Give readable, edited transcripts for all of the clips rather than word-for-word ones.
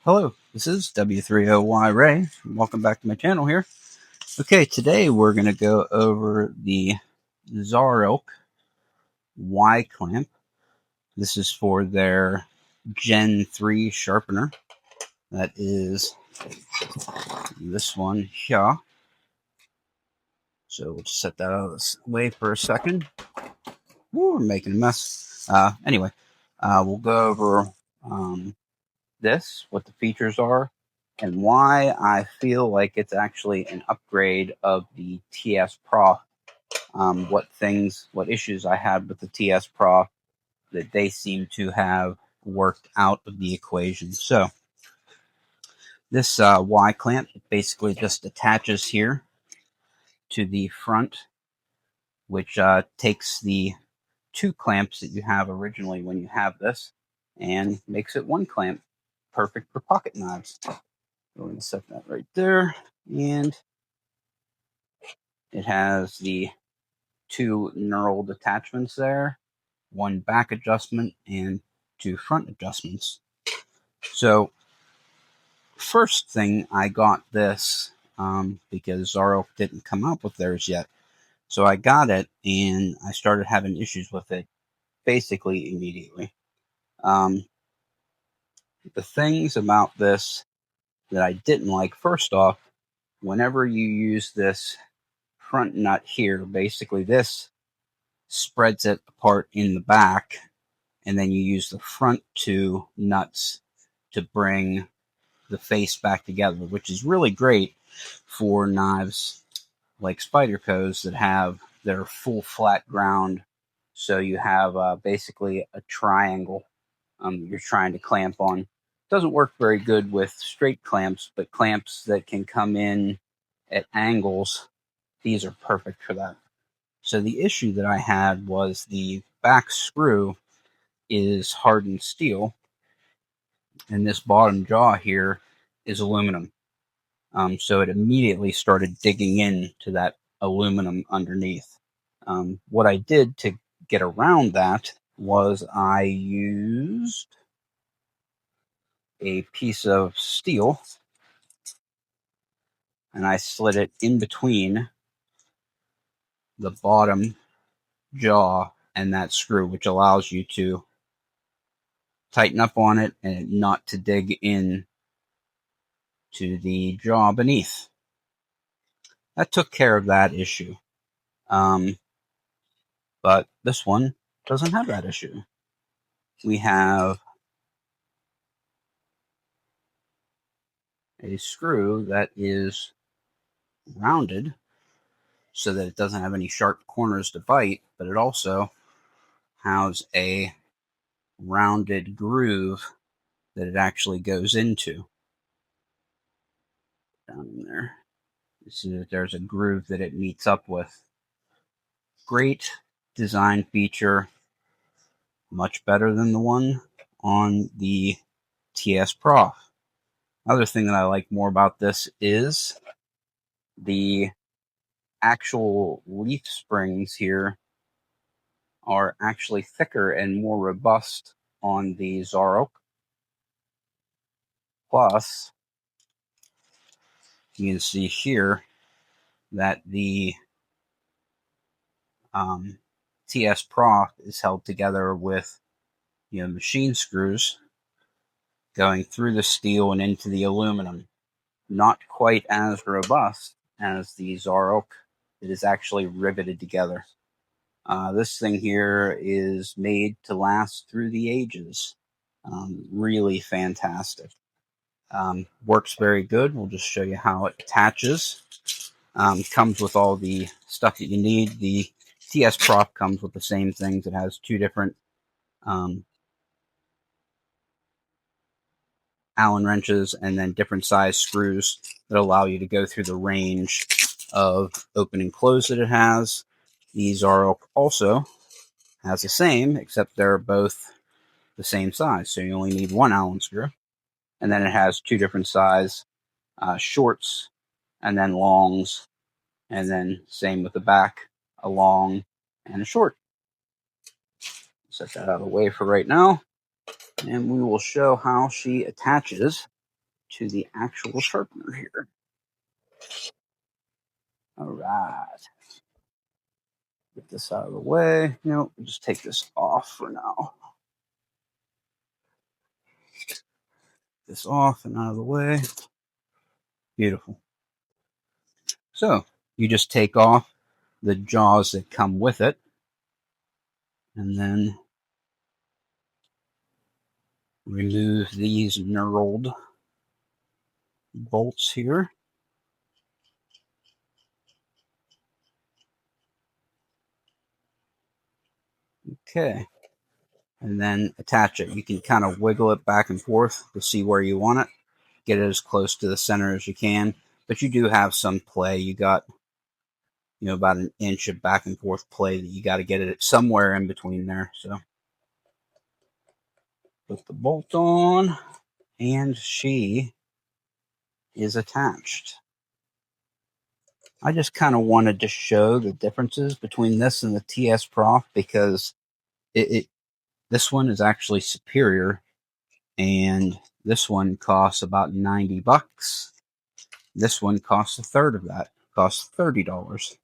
Hello, this is W3OY Ray. Welcome back to my channel here. Okay, today we're going to go over the Xarilk Y clamp. This is for their Gen 3 sharpener. That is this one here. So we'll just set that out of the way for a second. Ooh, we're making a mess. Anyway, we'll go over this, what the features are, and why I feel like it's actually an upgrade of the TSProf. What issues I had with the TSProf that they seem to have worked out of the equation. So this Y clamp basically just attaches here to the front, which takes the two clamps that you have originally when you have this and makes it one clamp, perfect for pocket knives. We're going to set that right there, and it has the two knurled attachments there, one back adjustment and two front adjustments. So first thing, I got this because Zaril didn't come up with theirs yet. So I got it and I started having issues with it basically immediately. The things about this that I didn't like, first off, whenever you use this front nut here, basically this spreads it apart in the back, and then you use the front two nuts to bring the face back together, which is really great for knives like Spyderco's that have their full flat ground. So you have basically a triangle you're trying to clamp on. Doesn't work very good with straight clamps, but clamps that can come in at angles, these are perfect for that. So the issue that I had was the back screw is hardened steel, and this bottom jaw here is aluminum. So it immediately started digging into that aluminum underneath. What I did to get around that was I used a piece of steel and I slid it in between the bottom jaw and that screw, which allows you to tighten up on it and not to dig in to the jaw beneath. That took care of that issue. But this one doesn't have that issue. We have a screw that is rounded so that it doesn't have any sharp corners to bite, but it also has a rounded groove that it actually goes into. Down in there, you see that there's a groove that it meets up with. Great design feature, much better than the one on the TSProf. Other thing that I like more about this is the actual leaf springs here are actually thicker and more robust on the Xarilk. Plus, you can see here that the TSProf is held together with machine screws going through the steel and into the aluminum. Not quite as robust as the Xarilk. It is actually riveted together. This thing here is made to last through the ages. Really fantastic. Works very good. We'll just show you how it attaches. Comes with all the stuff that you need. The TSProf comes with the same things. It has two different Allen wrenches and then different size screws that allow you to go through the range of open and close that it has. These are also has the same, except they're both the same size. So you only need one Allen screw. And then it has two different size shorts and then longs. And then same with the back, a long and a short. Set that out of the way for right now. And we will show how she attaches to the actual sharpener here. All right. Get this out of the way. We'll just take this off for now. This off and out of the way. Beautiful. So you just take off the jaws that come with it, and then remove these knurled bolts here. Okay. And then attach it. You can kind of wiggle it back and forth to see where you want it. Get it as close to the center as you can. But you do have some play. You got, about an inch of back and forth play that you got to get it somewhere in between there. So put the bolt on, and she is attached. I just kind of wanted to show the differences between this and the TSProf because this one is actually superior, and this one costs about $90. This one costs a third of that, costs $30.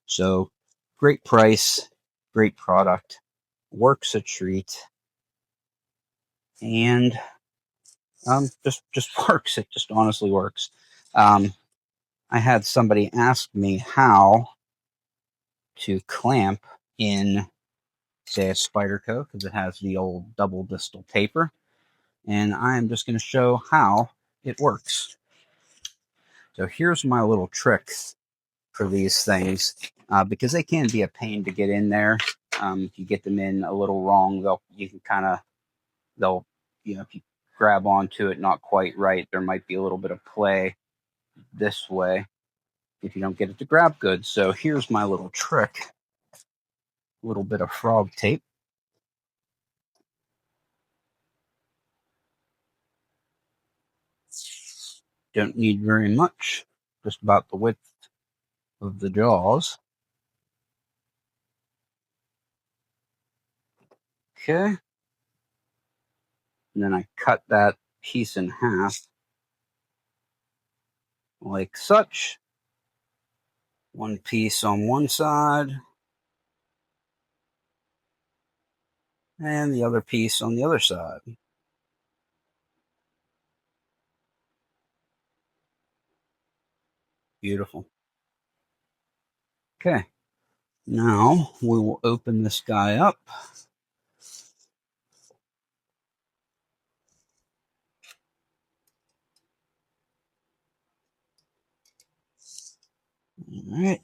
So great price, great product, works a treat, and just works. It just honestly works. I had somebody ask me how to clamp in, say, a Spyderco, because it has the old double distal taper, and I'm just going to show how it works. So here's my little trick for these things, because they can be a pain to get in there. If you get them in a little wrong, they'll, if you grab onto it not quite right, there might be a little bit of play this way if you don't get it to grab good. So here's my little trick. A little bit of frog tape. Don't need very much, just about the width of the jaws. Okay. And then I cut that piece in half like such. One piece on one side and the other piece on the other side. Beautiful. Okay. Now we will open this guy up. All right.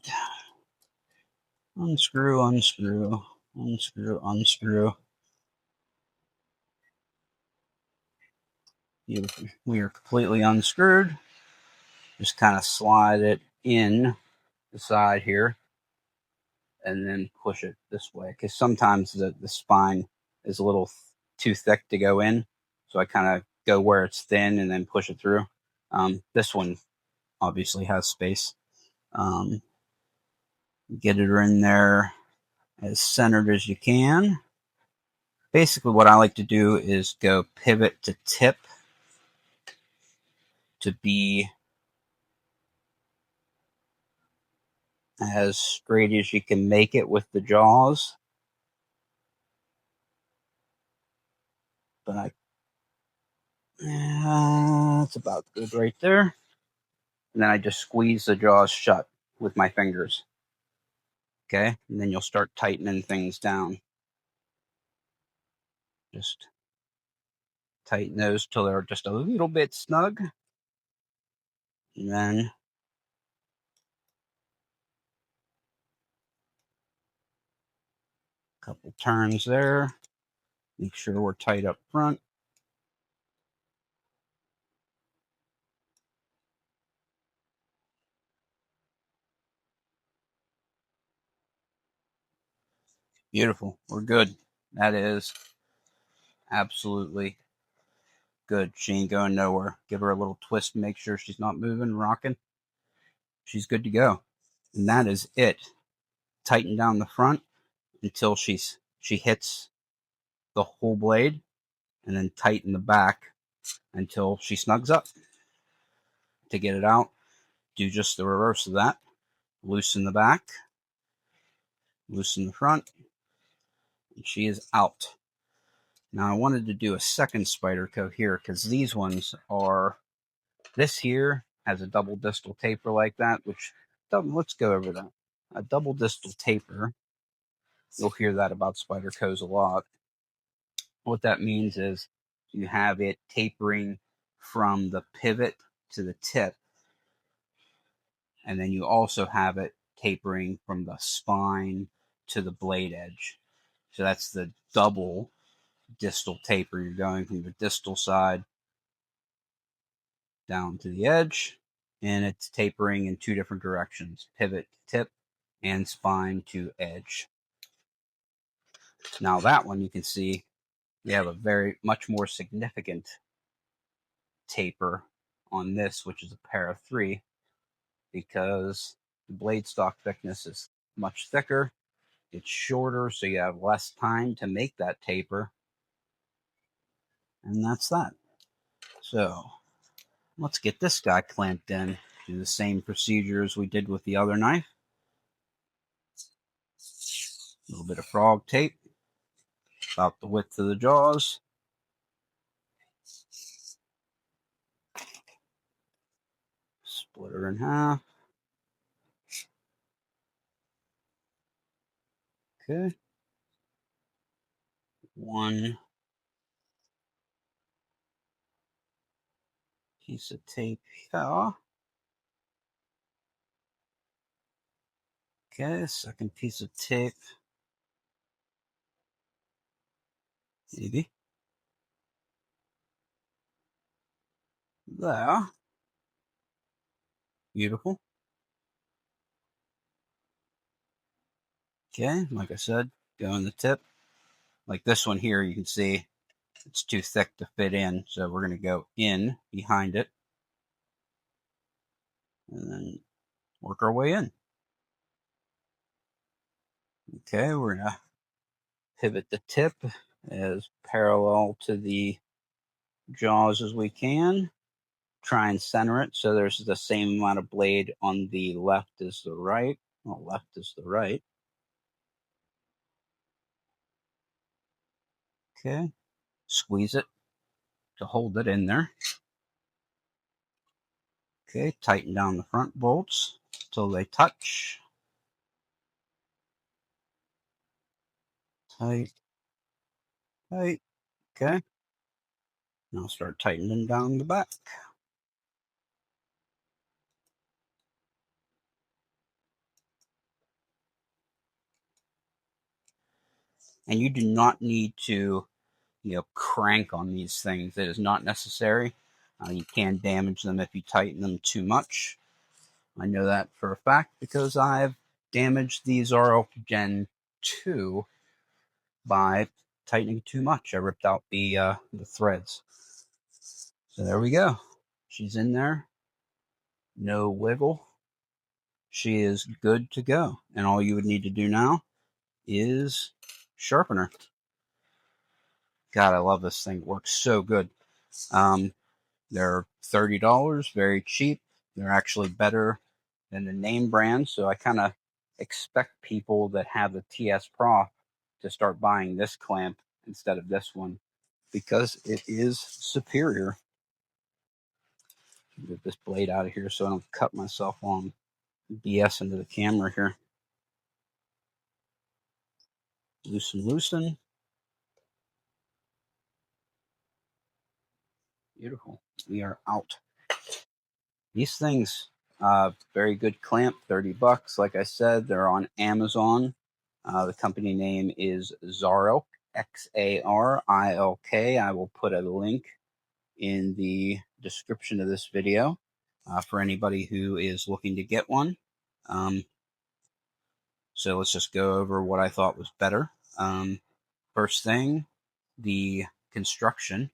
Unscrew, unscrew, unscrew, unscrew. Beautiful. We are completely unscrewed. Just kind of slide it in the side here and then push it this way, because sometimes the spine is a little too thick to go in. So I kind of go where it's thin and then push it through. This one obviously has space. Get it in there as centered as you can. Basically what I like to do is go pivot to tip to be as straight as you can make it with the jaws. But that's about good right there. And then I just squeeze the jaws shut with my fingers. Okay, and then you'll start tightening things down. Just tighten those till they're just a little bit snug. And then a couple turns there. Make sure we're tight up front. Beautiful. We're good. That is absolutely good. She ain't going nowhere. Give her a little twist, make sure she's not moving, rocking. She's good to go. And that is it. Tighten down the front until she hits the whole blade, and then tighten the back until she snugs up. To get it out, do just the reverse of that. Loosen the back, loosen the front, and she is out. Now I wanted to do a second Spyderco here because these ones are, this here has a double distal taper like that, which, let's go over that. A double distal taper, you'll hear that about Spydercos a lot. What that means is you have it tapering from the pivot to the tip, and then you also have it tapering from the spine to the blade edge. So that's the double distal taper. You're going from the distal side down to the edge, and it's tapering in two different directions: pivot to tip and spine to edge. Now that one, you can see we have a very much more significant taper on this, which is a pair of 3, because the blade stock thickness is much thicker. It's shorter, so you have less time to make that taper. And that's that. So let's get this guy clamped in. Do the same procedure as we did with the other knife. A little bit of frog tape, about the width of the jaws. Split her in half. Okay. One piece of tape here. Okay, second piece of tape. Maybe. There. Beautiful. Okay, like I said, go in the tip. Like this one here, you can see it's too thick to fit in, so we're going to go in behind it and then work our way in. Okay, we're going to pivot the tip as parallel to the jaws as we can. Try and center it so there's the same amount of blade on the left as the right. Well, left is the right. Okay, squeeze it to hold it in there. Okay, tighten down the front bolts until they touch. Tight, tight. Okay, now start tightening down the back. And you do not need to, crank on these things. It is not necessary. You can damage them if you tighten them too much. I know that for a fact because I've damaged the Zaril Gen 2 by tightening too much. I ripped out the threads. So there we go. She's in there. No wiggle. She is good to go. And all you would need to do now is Sharpener. God, I love this thing. It works so good. They're $30, very cheap. They're actually better than the name brand. So I kind of expect people that have the TSProf to start buying this clamp instead of this one because it is superior. Get this blade out of here so I don't cut myself on BS into the camera here. Loosen, loosen. Beautiful. We are out. These things, very good clamp, $30. Like I said, they're on Amazon. The company name is Xarilk, Xarilk. I will put a link in the description of this video for anybody who is looking to get one. So let's just go over what I thought was better. First thing, the construction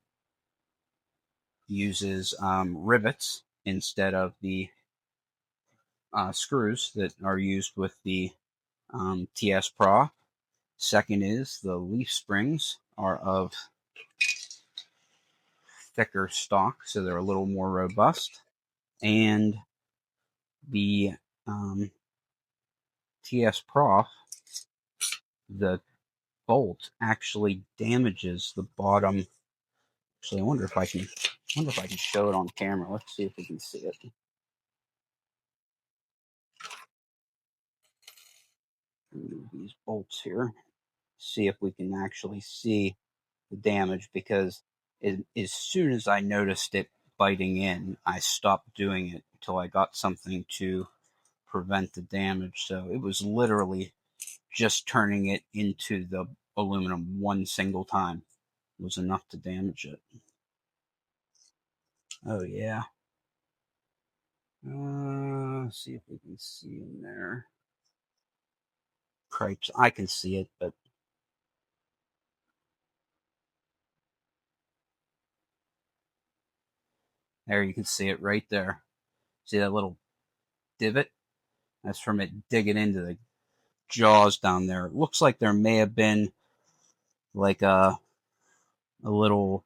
uses rivets instead of the screws that are used with the TSProf. Second is the leaf springs are of thicker stock, so they're a little more robust. and the TSProf, the bolt actually damages the bottom. Actually, I wonder if I can show it on camera. Let's see if we can see it. Move these bolts here. See if we can actually see the damage, because as soon as I noticed it biting in, I stopped doing it until I got something to prevent the damage. So it was literally just turning it into the aluminum one single time was enough to damage it. Oh yeah. See if we can see in there. Cripes, I can see it, but there you can see it right there. See that little divot? That's from it digging into the jaws down there. It looks like there may have been like a little,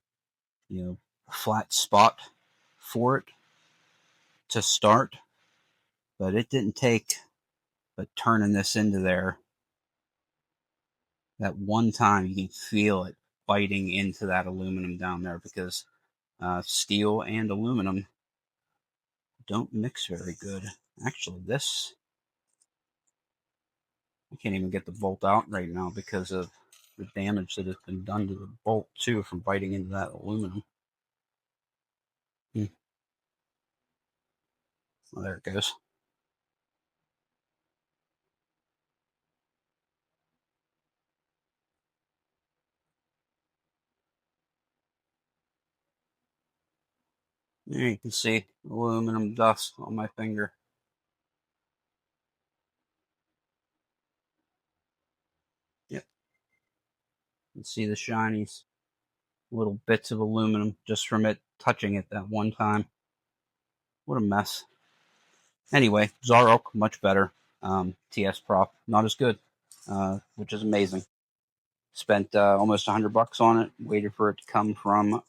flat spot for it to start, but it didn't take but turning this into there that one time. You can feel it biting into that aluminum down there, because steel and aluminum don't mix very good. Actually, this, I can't even get the bolt out right now because of the damage that has been done to the bolt too from biting into that aluminum. Well, there it goes. There you can see aluminum dust on my finger. Yep. You can see the shinies, little bits of aluminum just from it touching it that one time. What a mess. Anyway, Xarilk, much better. TSProf, not as good, which is amazing. Spent almost $100 on it. Waited for it to come from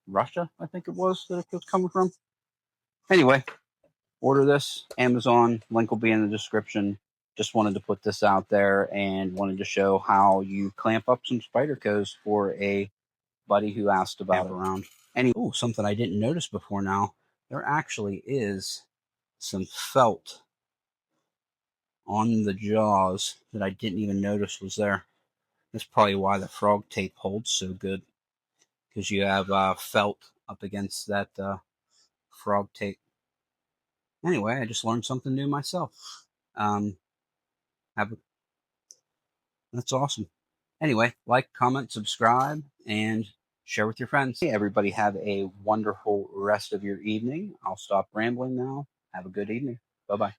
Russia, I think it was that it was coming from. Anyway, order this, Amazon. Link will be in the description. Just wanted to put this out there and wanted to show how you clamp up some Spydercos for a buddy who asked about it around. Anyway, something I didn't notice before now. There actually is some felt on the jaws that I didn't even notice was there. That's probably why the frog tape holds so good, because you have felt up against that frog tape. Anyway, I just learned something new myself. That's awesome. Anyway, like, comment, subscribe, and share with your friends. Hey, everybody, have a wonderful rest of your evening. I'll stop rambling now. Have a good evening. Bye-bye.